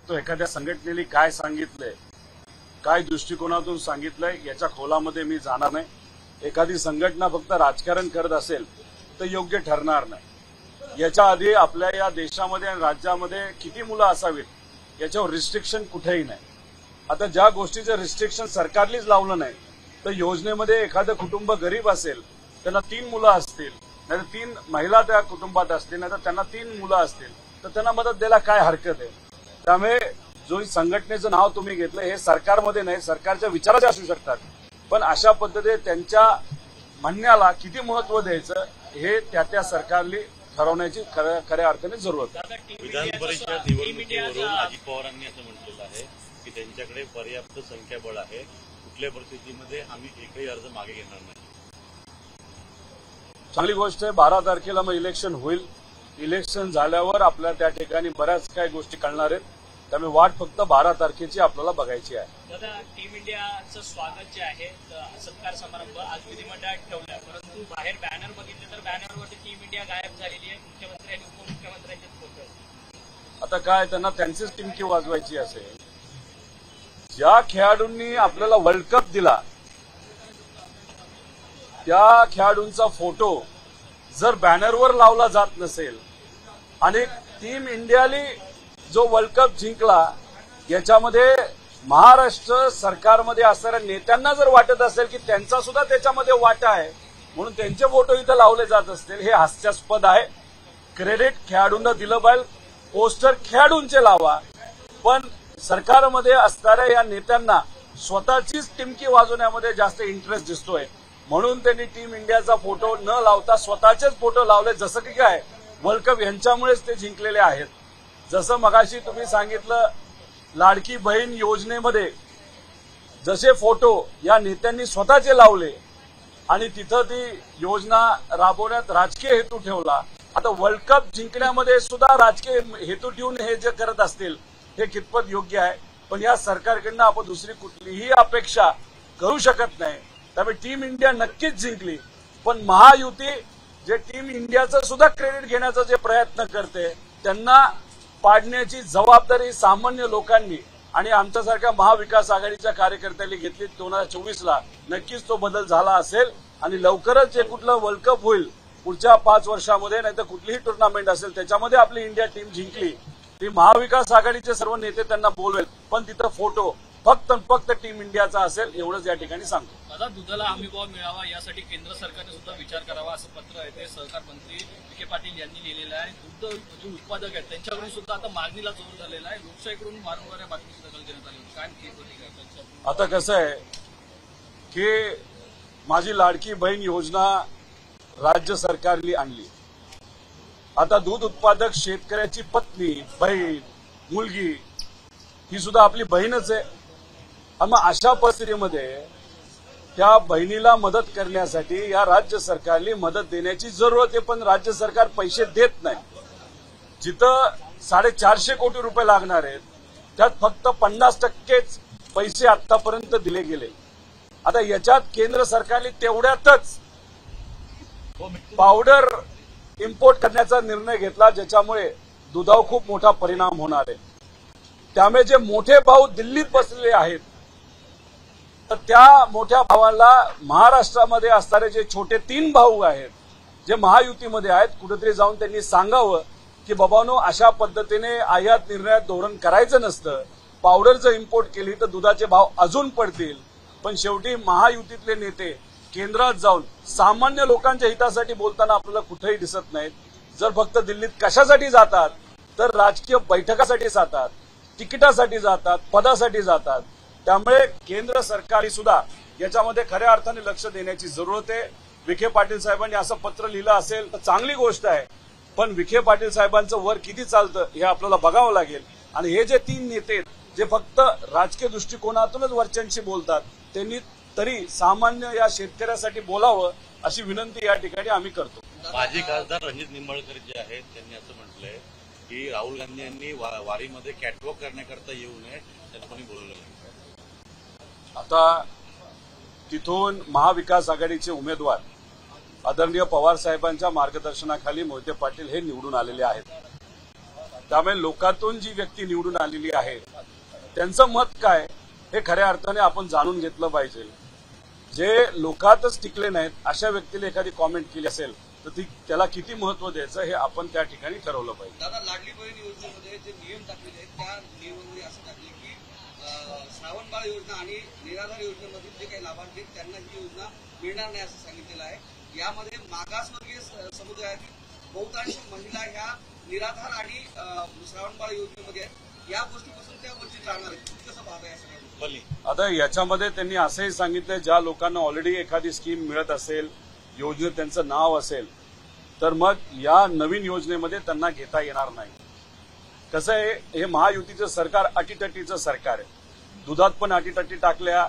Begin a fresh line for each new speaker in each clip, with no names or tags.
तो एखाद्या संघटनेने काय सांगितलंय, काय दृष्टिकोनातून सांगितलंय याच्या खोलामध्ये मी जाणार नाही. एखादी संघटना फक्त राजकारण करत असेल तर योग्य ठरणार नाही. याच्या आधी आपल्या या देशामध्ये आणि राज्यामध्ये किती मुलं असावीत याच्यावर रिस्ट्रिक्शन कुठेही नाही. आता ज्या गोष्टीचं रिस्ट्रिक्शन सरकारलीच लावलं नाही तर योजनेमध्ये एखादं कुटुंब गरीब असेल, त्यांना 3 मुलं असतील, नाही 3 महिला त्या कुटुंबात असतील, नाही तर त्यांना 3 मुलं असतील, तर त्यांना मदत द्यायला काय हरकत आहे. त्यामुळे जो संघटनेचं नाव तुम्ही घेतलं हे सरकारमध्ये नाही, सरकारच्या विचाराचे असू शकतात, पण अशा पद्धतीने त्यांच्या म्हणण्याला किती महत्व द्यायचं हे त्या सरकारने ठरवण्याची खऱ्या अर्थाने जरूरत आहे.
विधान परिषद निवडणुकीवरून अजित पवारांनी असं म्हटलेलं आहे की त्यांच्याकडे पर्याप्त संख्याबळ आहे, कुठल्या परिस्थितीमध्ये आम्ही एकही अर्ज मागे घेणार नाही.
चांगली गोष्ट आहे. 12 तारखेला मग इलेक्शन होईल. इलेक्शन झाल्यावर आपल्या त्या ठिकाणी बऱ्याच काही गोष्टी कळणार आहेत. त्यामुळे वाट फक्त 12 तारखेची आपल्याला बघायची आहे.
दादा, टीम इंडियाचं स्वागत जे आहे सत्कार समारंभ आज विधिमंडळात ठेवला, परंतु बाहेर बॅनर बघितले तर बॅनरवरती टीम इंडिया गायब झालेली आहे. मुख्यमंत्री आणि उपमुख्यमंत्र्यांचे फोटो.
आता काय त्यांना त्यांचीच टिमकी वाजवायची असेल. ज्या खेळाडूंनी आपल्याला वर्ल्ड कप दिला त्या खेळाडूंचा फोटो जर बॅनरवर लावला जात नसेल आणि टीम इंडियाने जो वर्ल्ड कप जिंकला याच्यामध्ये महाराष्ट्र सरकारमध्ये असणाऱ्या नेत्यांना जर वाटत असेल की त्यांचा सुद्धा त्याच्यामध्ये वाटा आहे म्हणून त्यांचे फोटो इथं लावले जात असतील, हे हास्यास्पद आहे. क्रेडिट खेळाडूंना दिलं पाहिजे, पोस्टर खेळाडूंचे लावा, पण सरकारमध्ये असणाऱ्या या नेत्यांना स्वतःचीच टिमकी वाजवण्यामध्ये जास्त इंटरेस्ट दिसतोय. म्हणून त्यांनी टीम इंडियाचा फोटो न लावता स्वतःचेच फोटो लावले. जसं की काय वर्ल्ड कप यांच्यामुळेच ते जिंकलेले आहेत. जसं मगाशी तुम्ही सांगितलं लाडकी बहीण योजनेमध्ये जसे फोटो या नेत्यांनी स्वतःचे लावले आणि तिथं ती योजना राबवण्यात राजकीय हेतू ठेवला. आता वर्ल्ड कप जिंकण्यामध्ये सुद्धा राजकीय हेतू ठेवून हे जे करत असतील हे कितपत योग्य आहे. पण या सरकारकडनं आपण दुसरी कुठलीही अपेक्षा करू शकत नाही. त्यामुळे टीम इंडिया नक्कीच जिंकली, पण महायुती जे टीम इंडियाचं सुद्धा क्रेडिट घेण्याचा जे प्रयत्न करते त्यांना पाडण्याची जबाबदारी सामान्य लोकांनी आणि आमच्यासारख्या महाविकास आघाडीच्या कार्यकर्त्यांनी घेतली. 2024ला नक्कीच तो बदल झाला असेल आणि लवकरच जे कुठलं वर्ल्ड कप होईल पुढच्या 5 वर्षामध्ये, नाही तर कुठलीही टुर्नामेंट असेल त्याच्यामध्ये आपली इंडिया टीम जिंकली ती महाविकास आघाडीचे सर्व नेते त्यांना बोलवेल, पण तिथं फोटो फक्त टीम इंडियाचा असेल एवढंच या ठिकाणी सांगतो.
दादा, दुधाला हमीभाव मिळावा यासाठी केंद्र सरकारने सुद्धा विचार करावा असं पत्र आहे ते सहकार मंत्री विखे पाटील यांनी लिहिलेलं आहे. दुग्ध जे उत्पादक आहेत त्यांच्याकडून सुद्धा आता मागणीला जोर झालेला आहे. लोकशाहीकडून वारंवार या बातमीची दखल घेण्यात आली. काय प्रतिक्रिया?
आता कसं आहे की माझी लाडकी बहीण योजना राज्य सरकारने आणली. आता दूध उत्पादक शेतकऱ्याची पत्नी, बहीण, मुलगी ही सुद्धा आपली बहीणच आहे. मग अशा परिस्थितीमध्ये त्या बहिणीला मदत करण्यासाठी या राज्य सरकारने मदत देण्याची जरूरत आहे, पण राज्य सरकार पैसे देत नाही. जिथं 450 कोटी रुपये लागणार आहेत त्यात फक्त 50% पैसे आतापर्यंत दिले गेले. आता याच्यात केंद्र सरकारने तेवढ्यातच पावडर इम्पोर्ट करण्याचा निर्णय घेतला ज्याच्यामुळे दुधावर खूप मोठा परिणाम होणार आहे. त्यामुळे जे मोठे भाऊ दिल्लीत बसलेले आहेत तर त्या मोठ्या भावांना महाराष्ट्रामध्ये असणारे जे छोटे 3 भाऊ आहेत जे महायुतीमध्ये आहेत कुठेतरी जाऊन त्यांनी सांगावं की बाबांनो अशा पद्धतीने आयात निर्णयात धोरण करायचं नसतं. पावडर जर इम्पोर्ट केली तर दुधाचे भाव अजून पडतील. पण शेवटी महायुतीतले नेते केंद्रात जाऊन सामान्य लोकांच्या हितासाठी बोलताना आपल्याला कुठेही दिसत नाहीत. जर फक्त दिल्लीत कशासाठी जातात तर राजकीय बैठकासाठी जातात, तिकिटासाठी जातात, पदासाठी जातात. त्यामुळे केंद्र सरकारही सुद्धा याच्यामध्ये खऱ्या अर्थाने लक्ष देण्याची जरूरत आहे. विखे पाटील साहेबांनी असं पत्र लिहिलं असेल तर चांगली गोष्ट आहे, पण विखे पाटील साहेबांचं वर किती चालतं हे आपल्याला बघावं लागेल. आणि हे जे 3 नेते जे फक्त राजकीय दृष्टिकोनातूनच वरच्यांशी बोलतात त्यांनी तरी सामान्य या शेतकऱ्यासाठी बोलावं अशी विनंती या ठिकाणी आम्ही करतो.
माजी खासदार रणजित निंबाळकर जे आहेत त्यांनी असं म्हटलंय की राहुल गांधी यांनी वारीमध्ये कॅटवॉक करण्याकरता येऊ नये, त्यांना कोणी बोलवलं नाही.
आता तिथून महाविकास आघाडीचे उमेदवार आदरणीय पवार साहेबांच्या मार्गदर्शनाखाली मोहिते पाटील हे निवडून आलेले आहेत. त्यामुळे लोकांतून जी व्यक्ती निवडून आलेली आहे त्यांचं मत काय हे खऱ्या अर्थाने आपण जाणून घेतलं पाहिजे. जे लोकातच टिकले नाहीत अशा व्यक्तीला एखादी कॉमेंट केली असेल तर त्याला किती महत्व द्यायचं हे आपण त्या ठिकाणी ठरवलं पाहिजे.
दादा, लाडली बहीण योजनेमध्ये जे नियम टाकलेले आहेत त्या नियमामध्ये असं टाकले की श्रावणबाळ योजना आणि निराधार योजनेमधील जे काही लाभार्थी आहेत त्यांना ही योजना मिळणार नाही असं सांगितलेलं आहे. यामध्ये मागासवर्गीय समुदायातील बहुतांश महिला ह्या निराधार आणि श्रावणबाळ योजनेमध्ये आहेत. या गोष्टीपासून त्या वंचित राहणार आहेत. कसं पाहता या सगळ्या गोष्टी?
आता याच्यामध्ये त्यांनी असंही सांगितलं ज्या लोकांना ऑलरेडी एखादी स्कीम मिळत असेल, योजनेत त्यांचं नाव असेल, तर मग या नवीन योजनेमध्ये त्यांना घेता येणार नाही. कसं आहे, हे महायुतीचं सरकार अटीतटीचं सरकार आहे. दुधात पण अटीतटी टाकल्या,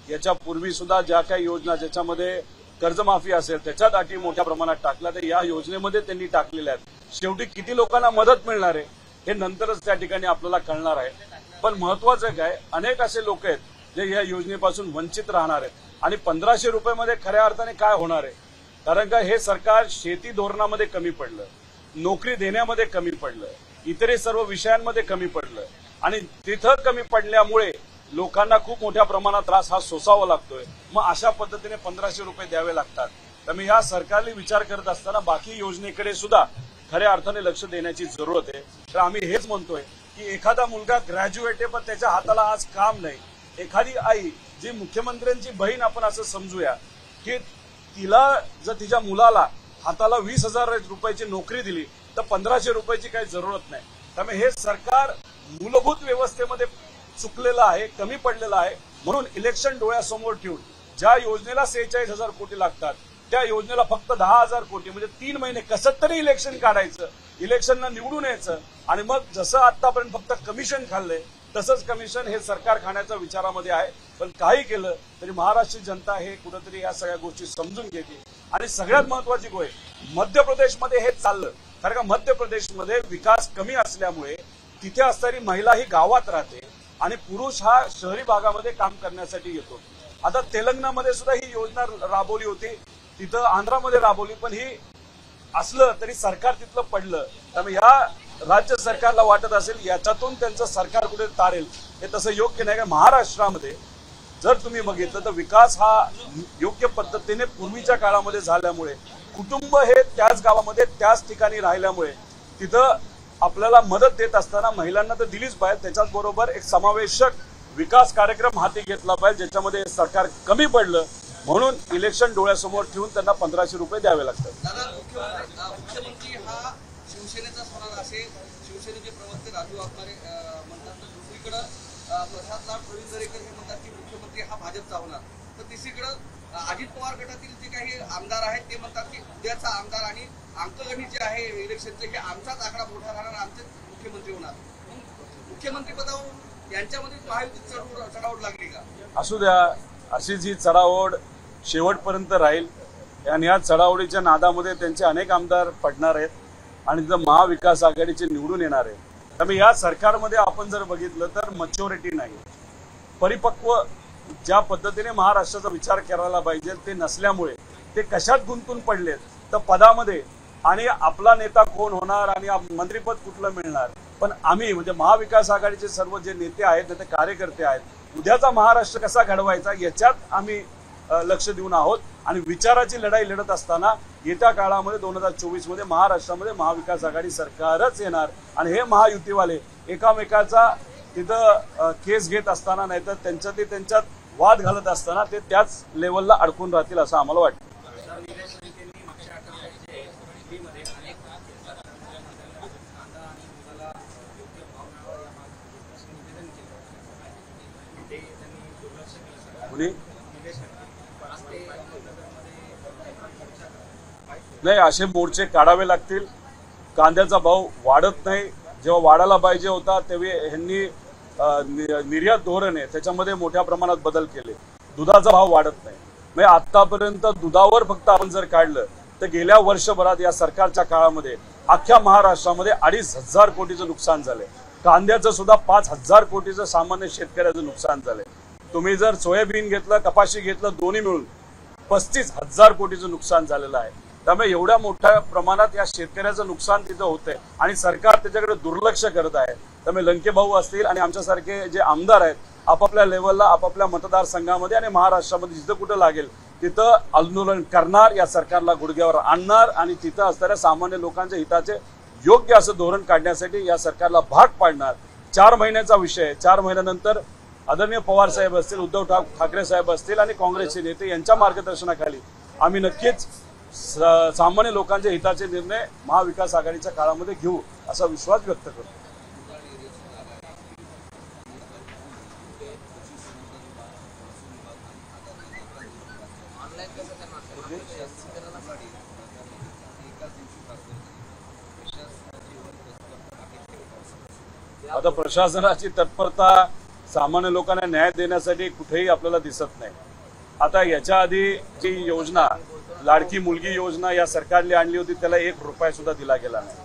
याच्या पूर्वी सुद्धा ज्या काही योजना ज्याच्यामध्ये कर्जमाफी असेल त्याच्यात अटी मोठ्या प्रमाणात टाकल्या, तर या योजनेमध्ये त्यांनी टाकलेल्या आहेत. शेवटी किती लोकांना मदत मिळणार आहे हे नंतरच त्या ठिकाणी आपल्याला कळणार आहे. पण महत्वाचं काय, अनेक असे लोक आहेत जे या योजनेपासून वंचित राहणार आहेत आणि 1500 रुपयामध्ये खऱ्या अर्थाने काय होणार आहे. कारण का हे सरकार शेती धोरणामध्ये कमी पडलं, नोकरी देण्यामध्ये कमी पडलं, इतरही सर्व विषयांमध्ये कमी पडलं आणि तिथं कमी पडल्यामुळे लोकांना खूप मोठ्या प्रमाणात त्रास हा सोसावा लागतोय. मग अशा पद्धतीने 1500 रुपये द्यावे लागतात. त्यामुळे या सरकारने विचार करत असताना बाकी योजनेकडे सुद्धा खऱ्या अर्थाने लक्ष देण्याची जरूरत आहे. तर आम्ही हेच म्हणतोय की एखादा मुलगा ग्रॅज्युएट आहे पण त्याच्या हाताला आज काम नाही, एखादी आई जी मुख्यमंत्र्यांची बहीण आपण असं समजूया की तिला जर तिच्या मुलाला हाताला 20,000 रुपयाची नोकरी दिली तर 1500 रुपयाची काही जरूरत नाही. त्यामुळे हे सरकार मूलभूत व्यवस्थेमध्ये चुकलेलं आहे, कमी पडलेलं आहे. म्हणून इलेक्शन डोळ्यासमोर ठेवून ज्या योजनेला 46,000 कोटी लागतात त्या योजनेला फक्त 10,000 कोटी म्हणजे 3 महिने कसं तरी इलेक्शन काढायचं, इलेक्शनला निवडून यायचं आणि मग जसं आतापर्यंत फक्त कमिशन खाल्लंय तसंच कमिशन हे सरकार खाण्याच्या विचारामध्ये आहे. पण काही केलं तरी महाराष्ट्र जनता हे कुठेतरी या सगळ्या गोष्टी समजून घेते. आणि सगळ्यात महत्वाची गोष्ट, मध्य प्रदेशमध्ये हे चाललं, कारण का मध्य प्रदेशमध्ये विकास कमी असल्यामुळे तिथे असणारी महिला ही गावात राहते आणि पुरुष हा शहरी भागामध्ये काम करण्यासाठी येतो. आता तेलंगणामध्ये सुद्धा ही योजना राबवली होती, तिथं आंध्रामध्ये राबवली, पण ही असलं तरी सरकार तिथलं पडलं. त्यामुळे या राज्य सरकारला वाटत असेल याच्यातून त्यांचं सरकार कुठे तारेल, हे तसं योग्य नाही. का महाराष्ट्रामध्ये जर तुम्ही बघितलं तर विकास हा योग्य पद्धतीने पूर्वीच्या काळामध्ये झाल्यामुळे कुटुंब हे त्याच गावामध्ये त्याच ठिकाणी राहिल्यामुळे तिथं आपल्याला मदत देत असताना महिलांना तर दिलीच पाहिजे, त्याच्याच बरोबर एक समावेशक विकास कार्यक्रम हाती घेतला पाहिजे ज्याच्यामध्ये सरकार कमी पडलं. म्हणून इलेक्शन डोळ्यासमोर ठेवून त्यांना 1500 रुपये द्यावे लागतात.
दादा, मुख्यमंत्री हा शिवसेनेचाच होणार असे शिवसेनेचे प्रवक्ते राजू वाघमारे म्हणतात. तर दुसरीकडे प्रसाद प्रवीण दरेकर हे म्हणतात की मुख्यमंत्री हा भाजपचा होणार. तर तिसरीकडे अजित पवार गटातील जे काही आमदार आहेत ते म्हणतात की उद्याचा आमदार आणि अंकगणित जे आहे इलेक्शनचे हे आमचाच आकडा मोठा राहणार, आमचेच मुख्यमंत्री होणार. मुख्यमंत्री पदावर यांच्यामध्ये महायुतीत चढाओढ लागली का?
असू द्या, अशीच ही चढाओढ शेवटपर्यंत राहील आणि या चढाओढीच्या नादामध्ये त्यांचे अनेक आमदार पडणार आहेत आणि तिथं महाविकास आघाडीचे निवडून येणार आहेत. त्यामुळे या सरकारमध्ये आपण जर बघितलं तर मॅच्युरिटी नाही, परिपक्व ज्या पद्धतीने महाराष्ट्राचा विचार करायला पाहिजे ते नसल्यामुळे ते कशात गुंतून पडलेत तर पदामध्ये, आणि आपला नेता कोण होणार आणि मंत्रिपद कुठलं मिळणार. पण आम्ही म्हणजे महाविकास आघाडीचे सर्व जे नेते आहेत ते कार्यकर्ते आहेत, उद्याचा महाराष्ट्र कसा घडवायचा याच्यात आम्ही लक्ष देऊन आहोत आणि विचाराची लढाई लढत असताना येत्या काळामध्ये 2024 मध्ये महाराष्ट्रामध्ये महाविकास आघाडी सरकारच येणार आणि हे महायुतीवाले एकामेकाचा तिथं केस घेत असताना नाहीतर त्यांच्यात वाद घालत असताना ते त्याच लेवलला अडकून राहतील असं आम्हाला वाटतं. नाही, असे मोर्चे काढावे लागतील. कांद्याचा भाव वाढत नाही, जेव्हा वाढायला पाहिजे होता तेव्हा ह्यांनी निर्यात धोरण आहे त्याच्यामध्ये मोठ्या प्रमाणात बदल केले. दुधाचा भाव वाढत नाही. म्हणजे आतापर्यंत दुधावर फक्त आपण जर काढलं तर गेल्या वर्षभरात या सरकारच्या काळामध्ये अख्ख्या महाराष्ट्रामध्ये 2,500 कोटीचं नुकसान झालंय. कांद्याचं सुद्धा 5,000 कोटीचं सामान्य शेतकऱ्याचं नुकसान झालंय. तुम्ही जर सोयाबीन घेतलं, कपाशी घेतलं, दोन्ही मिळून 35,000 कोटीचं नुकसान झालेलं आहे. त्यामुळे एवढ्या मोठ्या प्रमाणात या शेतकऱ्याचं नुकसान तिथं होतंय आणि सरकार त्याच्याकडे दुर्लक्ष करत आहे। त्यामुळे लंके भाऊ असतील आणि आमच्यासारखे जे आमदार आहेत आपापल्या लेवलला आपापल्या मतदारसंघामध्ये आणि महाराष्ट्रामध्ये जिथं कुठं लागेल तिथं आंदोलन करणार, या सरकारला गुडघ्यावर आणणार आणि तिथं असणाऱ्या सामान्य लोकांच्या हिताचे योग्य असं धोरण काढण्यासाठी या सरकारला भाग पाडणार। 4 महिन्याचा विषय आहे। 4 महिन्यानंतर आदरणीय पवार साहेब असतील, उद्धव ठाकरे साहेब असतील आणि काँग्रेसचे नेते यांच्या मार्गदर्शनाखाली आम्ही नक्कीच सामान्य लोकांच्या हिताचे निर्णय महाविकास आघाडीच्या काळामध्ये घेऊ असा विश्वास व्यक्त करतो। आता प्रशासनाची तत्परता सामान्य लोकांना न्याय देण्यासाठी कुठेही आपल्याला दिसत नाही। आता याच्या आधी जी योजना लाडकी मुलगी योजना या सरकारने आणली होती त्याला 1 रुपया सुद्धा दिला गेला नाही।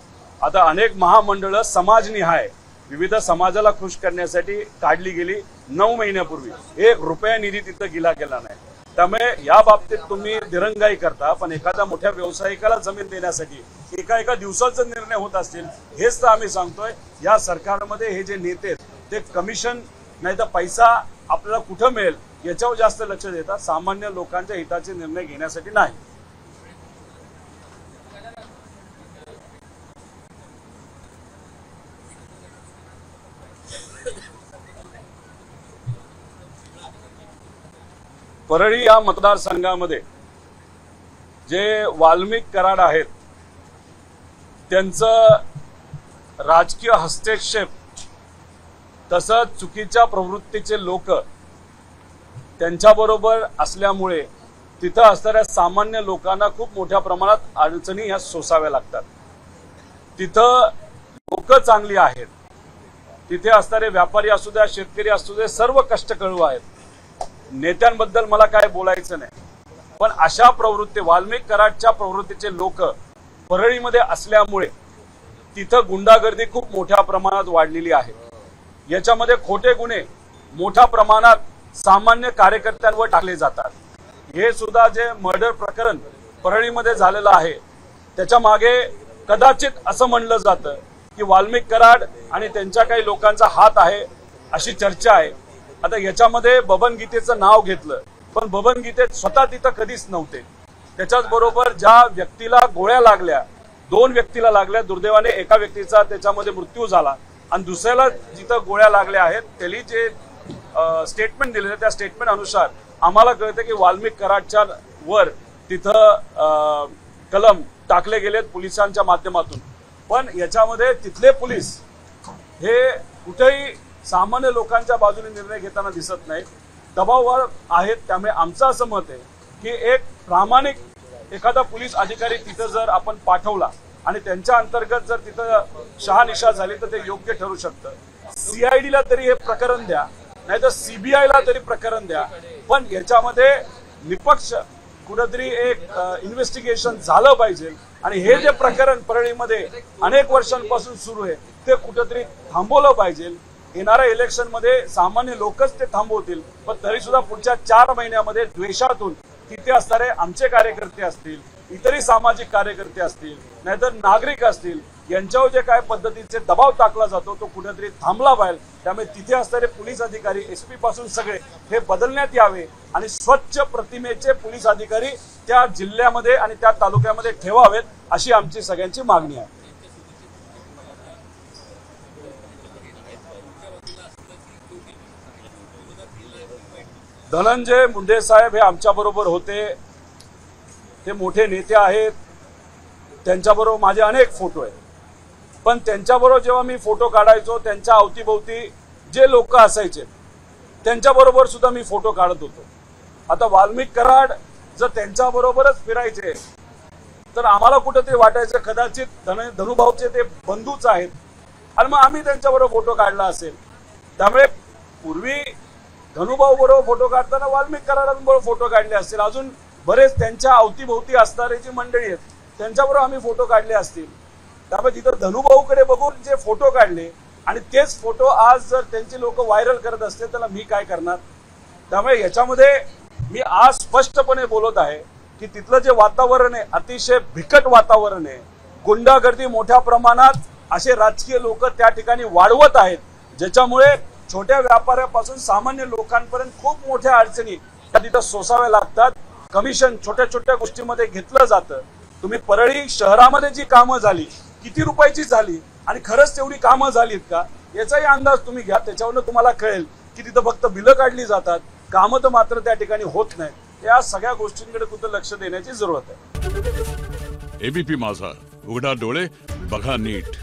आता अनेक महामंडळं समाजनिहाय विविध समाजाला खुश करण्यासाठी काढली गेली 9 महिन्यापूर्वी, 1 रुपया निधी तिथं दिला गेला नाही। त्यामुळे या बाबतीत तुम्ही दिरंगाई करता, पण एखाद्या मोठ्या व्यावसायिकाला जमीन देण्यासाठी एका दिवसाचा निर्णय होत असतील हेच तर आम्ही सांगतोय। या सरकारमध्ये हे जे नेते ते कमिशन नाही तर पैसा आपल्याला कुठं मिळेल याच्यावर जास्त लक्ष देतात, सामान्य लोकांच्या हिताचे निर्णय घेण्यासाठी नाही। परळी या मतदारसंघामध्ये जे वाल्मिक कराड आहेत त्यांचं राजकीय हस्तक्षेप तसंच चुकीच्या प्रवृत्तीचे लोक त्यांच्याबरोबर असल्यामुळे तिथं असणाऱ्या सामान्य लोकांना खूप मोठ्या प्रमाणात अडचणी ह्या सोसाव्या लागतात। तिथं लोक चांगली आहेत, तिथे असणारे व्यापारी असू द्या शेतकरी असू दे सर्व कष्टकरू आहेत। नेत्यांबद्दल मला काय बोलायचं नाही, पण अशा प्रवृत्ती वाल्मिक कराडच्या प्रवृत्तीचे लोक परळीमध्ये असल्यामुळे तिथं गुंडागर्दी खूप मोठ्या प्रमाणात वाढलेली आहे। याच्यामध्ये खोटे गुन्हे मोठ्या प्रमाणात सामान्य कार्यकर्त्यांवर टाकले जातात। हे सुद्धा जे मर्डर प्रकरण परळीमध्ये झालेलं आहे त्याच्या मागे कदाचित असं म्हणलं जातं की वाल्मिक कराड आणि त्यांच्या काही लोकांचा हात आहे अशी चर्चा आहे। आता याच्यामध्ये बबन गीतेचं नाव घेतलं, पण बबन गीतेत स्वतः तिथं कधीच नव्हते। त्याच्याच बरोबर ज्या व्यक्तीला गोळ्या लागल्या, 2 व्यक्तीला लागल्या, दुर्दैवाने एका व्यक्तीचा त्याच्यामध्ये मृत्यू झाला आणि दुसऱ्याला जिथं गोळ्या लागल्या आहेत त्यांनी जे स्टेटमेंट दिलेलं त्या स्टेटमेंट अनुसार आम्हाला कळतं की वाल्मिक कराडच्या वर तिथं कलम टाकले गेलेत पोलिसांच्या माध्यमातून, पण याच्यामध्ये तिथले पोलीस हे कुठेही सामान्य लोकांच्या बाजूने निर्णय घेताना दिसत नाही, दबावावर आहेत। त्यामुळे आमचं असं मत आहे की एक प्रामाणिक एखादा पोलीस अधिकारी तिथं जर आपण पाठवला आणि त्यांच्या अंतर्गत जर तिथं शहानिशा झाली तर ते योग्य ठरू शकतं। CID तरी हे प्रकरण द्या, नाही तर CBI तरी प्रकरण द्या, पण याच्यामध्ये निपक्ष कुठेतरी एक इन्व्हेस्टिगेशन झालं पाहिजे आणि हे जे प्रकरण परळीमध्ये अनेक वर्षांपासून सुरू आहे ते कुठेतरी थांबवलं पाहिजे। येणाऱ्या इलेक्शन मध्ये सामान्य लोकच ते थांबवतील, पण तरी सुद्धा पुढच्या 4 महिन्यामध्ये द्वेषातून तिथे असणारे आमचे कार्यकर्ते असतील, इतरही सामाजिक कार्यकर्ते असतील, नाहीतर नागरिक असतील, यांच्यावर जे काय पद्धतीचे दबाव टाकला जातो तो कुठेतरी थांबला पाहिजे। त्यामुळे तिथे असणारे पोलीस अधिकारी SP पासून सगळे हे बदलण्यात यावे आणि स्वच्छ प्रतिमेचे पोलीस अधिकारी त्या जिल्ह्यामध्ये आणि त्या तालुक्यामध्ये ठेवावेत अशी आमची सगळ्यांची मागणी आहे। धनंजय मुंडे साहेब हे आमच्या बरोबर होते, ते मोठे नेते आहेत, त्यांच्याबरोबर माझे अनेक फोटो आहेत, पण त्यांच्याबरोबर जेव्हा मी फोटो काढायचो त्यांच्या अवतीभोवती जे लोक असायचे त्यांच्याबरोबर सुद्धा मी फोटो काढत होतो। आता वाल्मिक कराड जर त्यांच्याबरोबरच फिरायचे तर आम्हाला कुठेतरी वाटायचं कदाचित धनुभाऊचे ते बंधूच आहेत आणि मग आम्ही त्यांच्याबरोबर फोटो काढला असेल। त्यामुळे पूर्वी धनुभाऊ बरोबर फोटो काढताना वाल्मिक कराडांबरोबर फोटो काढले असतील, अजून बरेच त्यांच्या अवतीभोवती असणारे जी मंडळी आहेत त्यांच्याबरोबर आम्ही फोटो काढले असतील। त्यामुळे तिथं धनुभाऊकडे बघून जे फोटो काढले आणि तेच फोटो आज जर त्यांची लोक व्हायरल करत असतील तर मी काय करणार। त्यामुळे याच्यामध्ये मी आज स्पष्टपणे बोलत आहे की तिथलं जे वातावरण आहे अतिशय बिकट वातावरण आहे. गुंडागर्दी मोठ्या प्रमाणात असे राजकीय लोक त्या ठिकाणी वाढवत आहेत, ज्याच्यामुळे छोट्या व्यापाऱ्यापासून सामान्य लोकांपर्यंत खूप मोठ्या अडचणी त्या तिथं सोसाव्या लागतात. कमिशन छोट्या छोट्या गोष्टीमध्ये घेतलं जातं. तुम्ही परळी शहरामध्ये जी कामं झाली किती रुपयाची झाली आणि खरंच तेवढी कामं झालीत का याचाही अंदाज तुम्ही घ्या. त्याच्यावरून तुम्हाला कळेल की तिथं फक्त बिलं काढली जातात, कामं तर मात्र त्या ठिकाणी होत नाही. या सगळ्या गोष्टींकडे कुठं लक्ष देण्याची जरूरत आहे.
एबीपी माझा, उघडा डोळे बघा नीट.